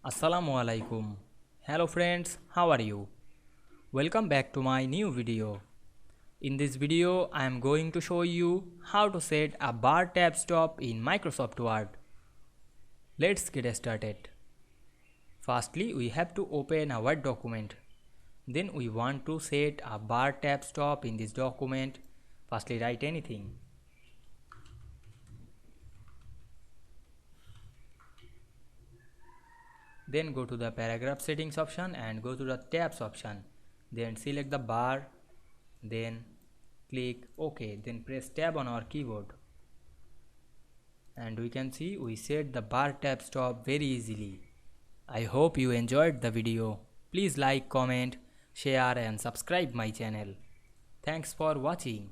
Assalamu Walaikum. Hello friends, how are you? Welcome back to my new video. In this video, I am going to show you how to set a bar tab stop in Microsoft Word. Let's get started. Firstly, we have to open a Word document. Then we want to set a bar tab stop in this document. Firstly, write anything. Then go to the paragraph settings option and go to the tabs option. Then select the bar. Then click OK. Then press tab on our keyboard. And we can see we set the bar tab stop very easily. I hope you enjoyed the video. Please like, comment, share and subscribe my channel. Thanks for watching.